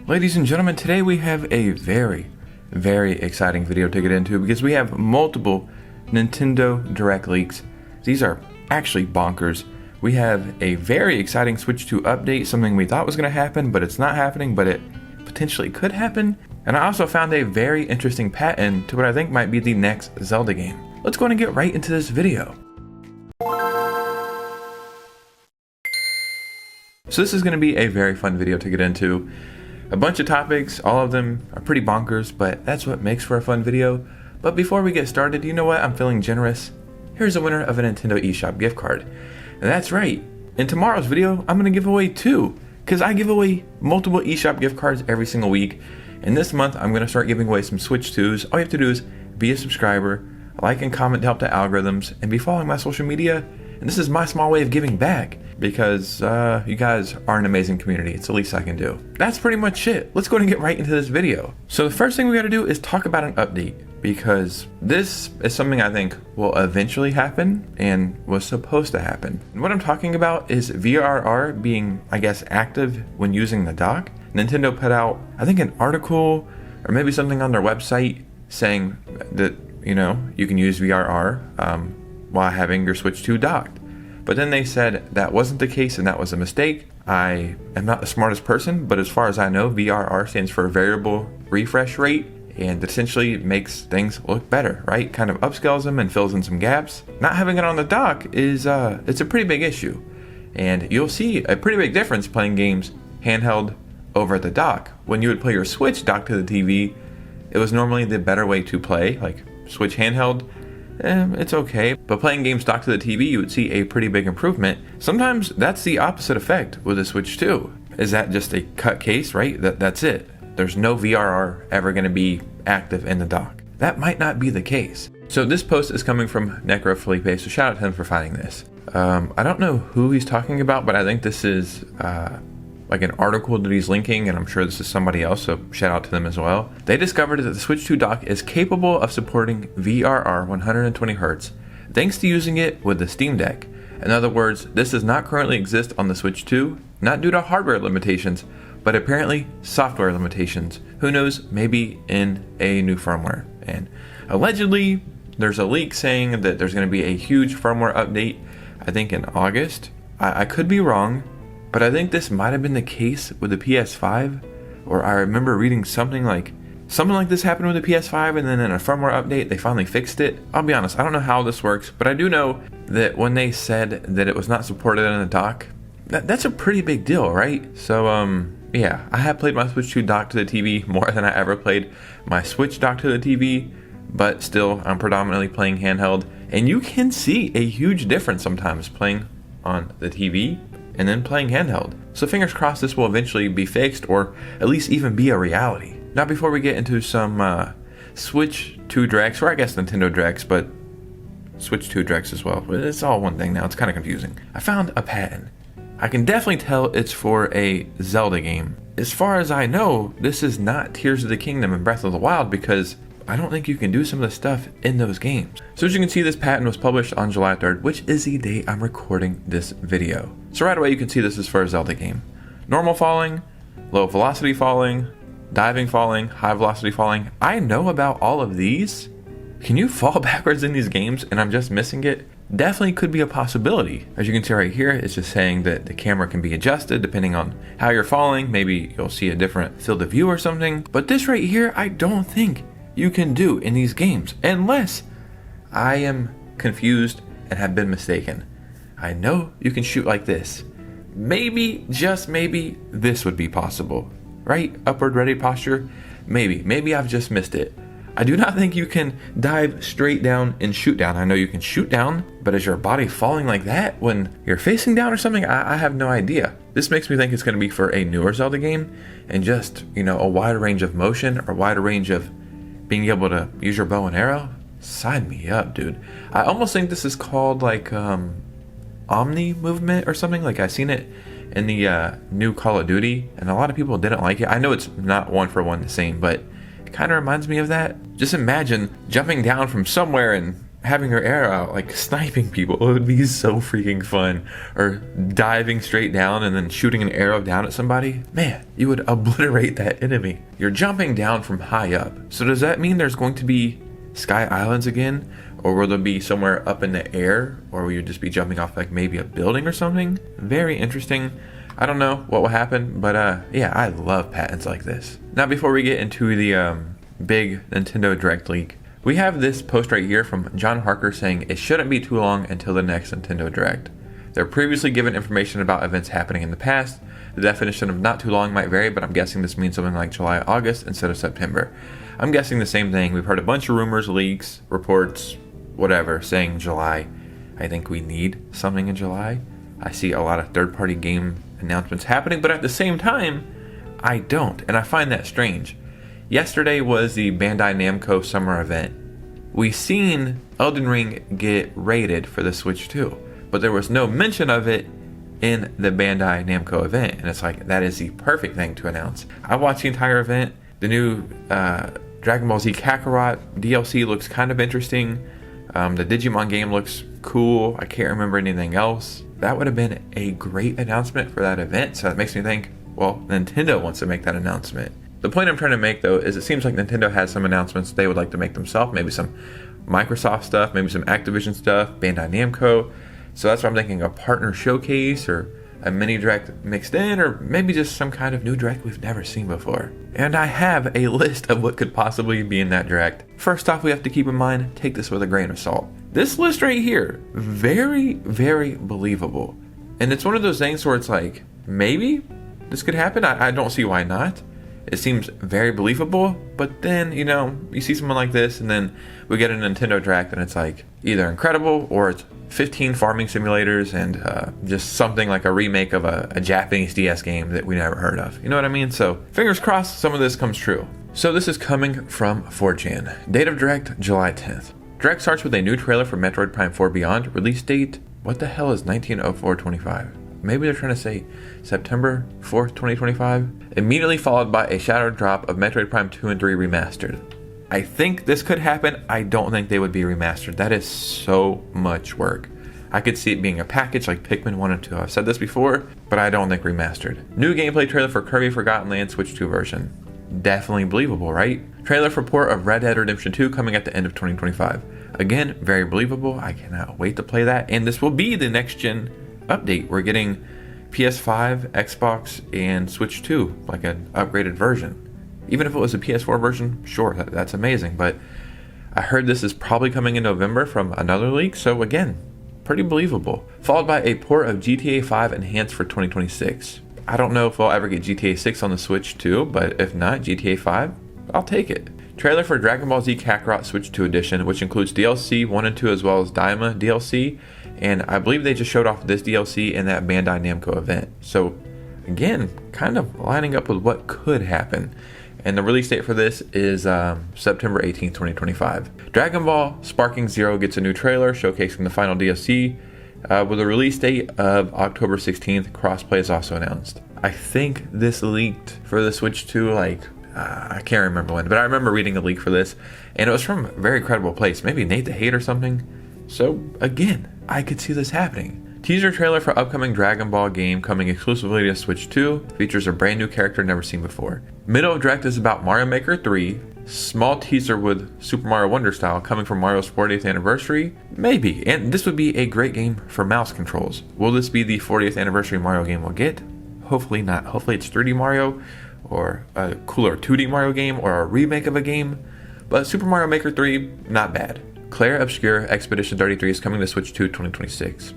Ladies and gentlemen, today we have a very exciting video to get into because we have multiple Nintendo Direct leaks. These are actually bonkers. We have a very exciting Switch 2 update, something we thought was going to happen, but it's not happening, but it potentially could happen. And I also found a very interesting patent to what I think might be the next Zelda game. Let's go and get right into this video. So this is going to be a very fun video to get into. A bunch of topics, all of them are pretty bonkers, but that's what makes for a fun video. But before we get started, you know what? I'm feeling generous. Here's a winner of a Nintendo eShop gift card. And that's right. In tomorrow's video, I'm going to give away two, because I give away multiple eShop gift cards every single week. And this month, I'm going to start giving away some Switch 2s. All you have to do is be a subscriber, like and comment to help the algorithms, and be following my social media. And this is my small way of giving back, because you guys are an amazing community. It's the least I can do. That's pretty much it. Let's go ahead and get right into this video. So the first thing we got to do is talk about an update, because this is something I think will eventually happen and was supposed to happen. And what I'm talking about is VRR being, I guess, active when using the dock. Nintendo put out, I think, an article or maybe something on their website saying that, you know, you can use VRR while having your Switch 2 docked. But then they said that wasn't the case and that was a mistake. I am not the smartest person, but as far as I know, VRR stands for variable refresh rate, and it essentially makes things look better, right? Kind of upscales them and fills in some gaps. Not having it on the dock is, it's a pretty big issue. And you'll see a pretty big difference playing games handheld over the dock. When you would play your Switch docked to the TV, it was normally the better way to play, like Switch handheld. It's okay, but playing games docked to the TV, you would see a pretty big improvement. Sometimes that's the opposite effect with the Switch 2. Is that just a cut case, right? That's it. There's no VRR ever going to be active in the dock. That might not be the case. So this post is coming from Necro Felipe, so shout out to him for finding this. I don't know who he's talking about, but I think this is like an article that he's linking, and I'm sure this is somebody else, so shout out to them as well. They discovered that the Switch 2 dock is capable of supporting VRR 120Hz thanks to using it with the Steam Deck. In other words, this does not currently exist on the Switch 2, not due to hardware limitations, but apparently software limitations. Who knows, maybe in a new firmware. And allegedly, there's a leak saying that there's going to be a huge firmware update, I think in August. I could be wrong, but I think this might have been the case with the PS5, or I remember reading something like this happened with the PS5, and then in a firmware update, they finally fixed it. I'll be honest, I don't know how this works, but I do know that when they said that it was not supported in the dock, that's a pretty big deal, right? So, yeah, I have played my Switch 2 docked to the TV more than I ever played my Switch docked to the TV, but still, I'm predominantly playing handheld, and you can see a huge difference sometimes playing on the TV and then playing handheld. So fingers crossed this will eventually be fixed, or at least even be a reality. Now before we get into some Switch 2 Directs, or I guess Nintendo Directs, but Switch 2 Directs as well. It's all one thing now, it's kind of confusing. I found a patent. I can definitely tell it's for a Zelda game. As far as I know, this is not Tears of the Kingdom and Breath of the Wild, because I don't think you can do some of the stuff in those games. So as you can see, this patent was published on July 3rd, which is the day I'm recording this video. So right away you can see this is for a Zelda game. Normal falling, low velocity falling, diving falling, high velocity falling. I know about all of these. Can you fall backwards in these games and I'm just missing it? Definitely could be a possibility. As you can see right here, it's just saying that the camera can be adjusted depending on how you're falling. Maybe you'll see a different field of view or something. But this right here, I don't think you can do in these games, unless I am confused and have been mistaken. I know you can shoot like this. Maybe, just maybe, this would be possible, right? Upward ready posture. Maybe I've just missed it. I do not think you can dive straight down and shoot down. I know you can shoot down, but is your body falling like that when you're facing down or something? I have no idea. This makes me think it's going to be for a newer Zelda game, and just, you know, a wider range of motion or wider range of being able to use your bow and arrow. Sign me up, dude. I almost think this is called like Omni movement or something. Like I seen it in the new Call of Duty, and a lot of people didn't like it. I know it's not one for one the same, but it kind of reminds me of that. Just imagine jumping down from somewhere and having her arrow out, like sniping people. It would be so freaking fun. Or diving straight down and then shooting an arrow down at somebody. Man, you would obliterate that enemy. You're jumping down from high up. So does that mean there's going to be Sky Islands again? Or will there be somewhere up in the air? Or will you just be jumping off like maybe a building or something? Very interesting. I don't know what will happen, but yeah, I love patents like this. Now before we get into the big Nintendo Direct leak, we have this post right here from John Harker saying it shouldn't be too long until the next Nintendo Direct. They're previously given information about events happening in the past. The definition of not too long might vary, but I'm guessing this means something like July, August instead of September. I'm guessing the same thing. We've heard a bunch of rumors, leaks, reports, whatever, saying July. I think we need something in July. I see a lot of third-party game announcements happening, but at the same time, I don't, and I find that strange. Yesterday was the Bandai Namco summer event. We seen Elden Ring get rated for the Switch 2, but there was no mention of it in the Bandai Namco event, and it's like, that is the perfect thing to announce. I watched the entire event. The new Dragon Ball Z Kakarot DLC looks kind of interesting. The Digimon game looks cool. I can't remember anything else. That would have been a great announcement for that event, so that makes me think, well, Nintendo wants to make that announcement. The point I'm trying to make, though, is it seems like Nintendo has some announcements they would like to make themselves. Maybe some Microsoft stuff, maybe some Activision stuff, Bandai Namco. So that's why I'm thinking a partner showcase or a mini direct mixed in, or maybe just some kind of new direct we've never seen before. And I have a list of what could possibly be in that direct. First off, we have to keep in mind, take this with a grain of salt. This list right here, very, very believable. And it's one of those things where it's like, maybe this could happen. I don't see why not. It seems very believable, but then, you know, you see someone like this and then we get a Nintendo Direct and it's like either incredible or it's 15 farming simulators and just something like a remake of a Japanese DS game that we never heard of. You know what I mean? So fingers crossed some of this comes true. So this is coming from 4chan. Date of Direct, July 10th. Direct starts with a new trailer for Metroid Prime 4 Beyond. Release date, what the hell is 19/04/25? Maybe they're trying to say September 4th, 2025. Immediately followed by a shadow drop of Metroid Prime 2 and 3 remastered. I think this could happen. I don't think they would be remastered. That is so much work. I could see it being a package like Pikmin 1 and 2. I've said this before, but I don't think remastered. New gameplay trailer for Kirby Forgotten Land Switch 2 version. Definitely believable, right? Trailer for port of Red Dead Redemption 2 coming at the end of 2025. Again, very believable. I cannot wait to play that. And this will be the next gen update. We're getting PS5, Xbox, and Switch 2, like an upgraded version. Even if it was a PS4 version, sure, that's amazing. But I heard this is probably coming in November from another leak, so again, pretty believable. Followed by a port of GTA 5 Enhanced for 2026. I don't know if we'll ever get GTA 6 on the Switch 2, but if not, GTA 5, I'll take it. Trailer for Dragon Ball Z Kakarot Switch 2 Edition, which includes DLC 1 and 2 as well as Daima DLC. And I believe they just showed off this DLC in that Bandai Namco event. So again, kind of lining up with what could happen. And the release date for this is September 18th, 2025. Dragon Ball Sparking Zero gets a new trailer showcasing the final DLC with a release date of October 16th. Crossplay is also announced. I think this leaked for the Switch 2, I can't remember when, but I remember reading a leak for this, and it was from a very credible place, maybe Nate the Hate or something. So again, I could see this happening. Teaser trailer for upcoming Dragon Ball game coming exclusively to Switch 2, features a brand new character never seen before. Middle of Direct is about Mario Maker 3, small teaser with Super Mario Wonder style coming from Mario's 40th anniversary, maybe, and this would be a great game for mouse controls. Will this be the 40th anniversary Mario game we'll get? Hopefully not. Hopefully it's 3D Mario, or a cooler 2D Mario game, or a remake of a game, but Super Mario Maker 3, not bad. Claire Obscure Expedition 33 is coming to Switch 2 2026.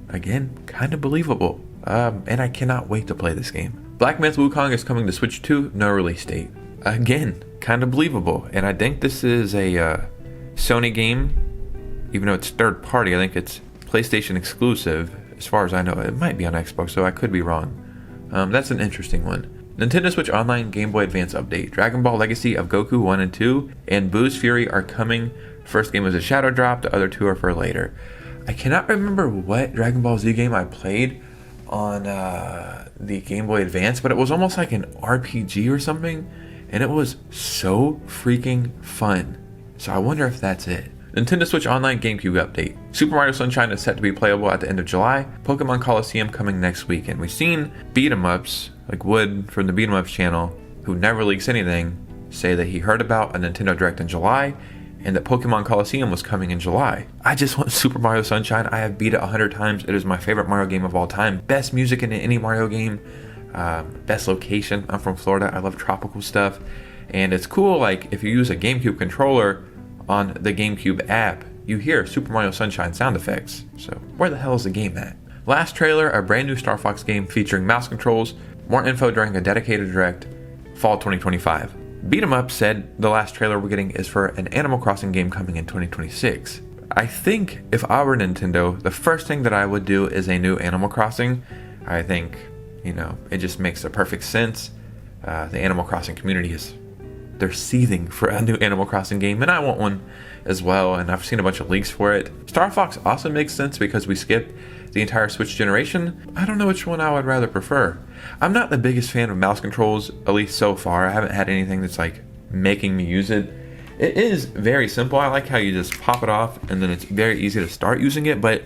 Again, kind of believable, and I cannot wait to play this game. Black Myth Wukong is coming to Switch 2, no release date. Again, kind of believable, and I think this is a Sony game, even though it's third party. I think it's PlayStation exclusive, as far as I know. It might be on Xbox, so I could be wrong. That's an interesting one. Nintendo Switch Online Game Boy Advance update. Dragon Ball Legacy of Goku 1 and 2 and Boo's Fury are coming. First game was a shadow drop, the other two are for later. I cannot remember what Dragon Ball Z game I played on the Game Boy Advance, but it was almost like an RPG or something, and it was so freaking fun. So I wonder if that's it. Nintendo Switch Online GameCube update. Super Mario Sunshine is set to be playable at the end of July. Pokemon Coliseum coming next week. And we've seen beat-em-ups, like Wood from the beat-em-ups channel, who never leaks anything, say that he heard about a Nintendo Direct in July, and that Pokemon Coliseum was coming in July. I just want Super Mario Sunshine. I have beat it 100 times. It is my favorite Mario game of all time. Best music in any Mario game. Best location. I'm from Florida. I love tropical stuff. And it's cool, like, if you use a GameCube controller on the GameCube app, you hear Super Mario Sunshine sound effects. So where the hell is the game at? Last trailer, a brand new Star Fox game featuring mouse controls. More info during a dedicated direct, fall 2025. Beat 'em Up said the last trailer we're getting is for an Animal Crossing game coming in 2026. I think if I were Nintendo, the first thing that I would do is a new Animal Crossing. I think, it just makes the perfect sense. The Animal Crossing community they're seething for a new Animal Crossing game, and I want one as well, and I've seen a bunch of leaks for it. Star Fox also makes sense because we skipped the entire Switch generation. I don't know which one I would rather prefer. I'm not the biggest fan of mouse controls, at least so far. I haven't had anything that's like making me use it. It is very simple. I like how you just pop it off and then it's very easy to start using it, but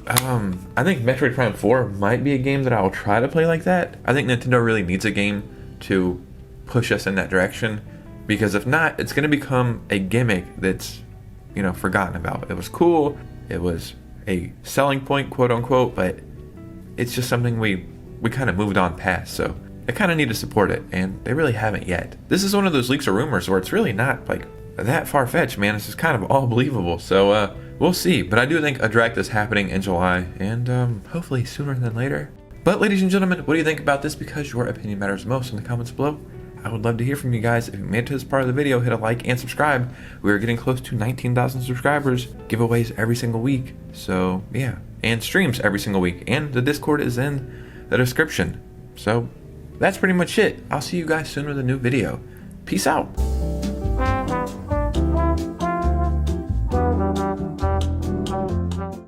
I think Metroid Prime 4 might be a game that I will try to play like that. I think Nintendo really needs a game to push us in that direction, because if not, it's going to become a gimmick that's, forgotten about. It was cool. It was a selling point, quote unquote, but it's just something we kind of moved on past. So I kind of need to support it, and they really haven't yet. This is one of those leaks or rumors where it's really not like that far-fetched, man. It's just kind of all believable. So we'll see. But I do think a direct is happening in July, and hopefully sooner than later. But ladies and gentlemen, what do you think about this? Because your opinion matters most in the comments below. I would love to hear from you guys. If you made it to this part of the video, hit a like and subscribe. We're getting close to 19,000 subscribers. Giveaways every single week. So yeah, and streams every single week. And the Discord is in the description. So that's pretty much it. I'll see you guys soon with a new video. Peace out.